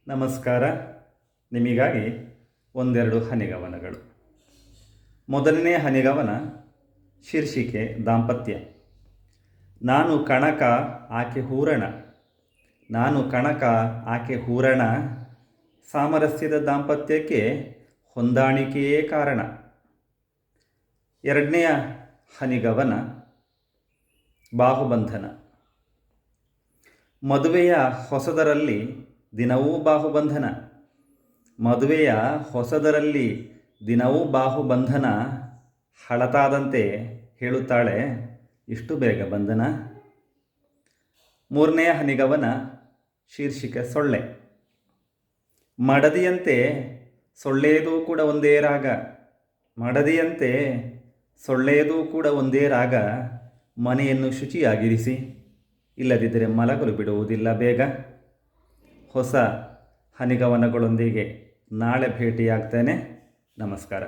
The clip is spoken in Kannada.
ನಮಸ್ಕಾರ. ನಿಮಗಾಗಿ ಒಂದೆರಡು ಹನಿಗವನಗಳು. ಮೊದಲನೇ ಹನಿಗವನ ಶೀರ್ಷಿಕೆ ದಾಂಪತ್ಯ. ನಾನು ಕಣಕ ಆಕೆ ಹೂರಣ, ನಾನು ಕಣಕ ಆಕೆ ಹೂರಣ, ಸಾಮರಸ್ಯದ ದಾಂಪತ್ಯಕ್ಕೆ ಹೊಂದಾಣಿಕೆಯೇ ಕಾರಣ. ಎರಡನೆಯ ಹನಿಗವನ ಬಾಹುಬಂಧನ. ಮದುವೆಯ ಹೊಸದರಲ್ಲಿ ದಿನವೂ ಬಾಹುಬಂಧನ, ಮದುವೆಯ ಹೊಸದರಲ್ಲಿ ದಿನವೂ ಬಾಹುಬಂಧನ, ಹಳತಾದಂತೆ ಹೇಳುತ್ತಾಳೆ ಇಷ್ಟು ಬೇಗ ಬಂಧನ. ಮೂರನೆಯ ಹನಿಗವನ ಶೀರ್ಷಿಕೆ ಸೊಳ್ಳೆ. ಮಡದಿಯಂತೆ ಸೊಳ್ಳೆಯದು ಕೂಡ ಒಂದೇ ರಾಗ, ಮಡದಿಯಂತೆ ಸೊಳ್ಳೆಯದು ಕೂಡ ಒಂದೇ ರಾಗ, ಮನೆಯನ್ನು ಶುಚಿಯಾಗಿರಿಸಿ, ಇಲ್ಲದಿದ್ದರೆ ಮಲಗಲು ಬಿಡುವುದಿಲ್ಲ ಬೇಗ. ಹೊಸ ಹನಿಗವನಗಳೊಂದಿಗೆ ನಾಳೆ ಭೇಟಿಯಾಗ್ತೇನೆ. ನಮಸ್ಕಾರ.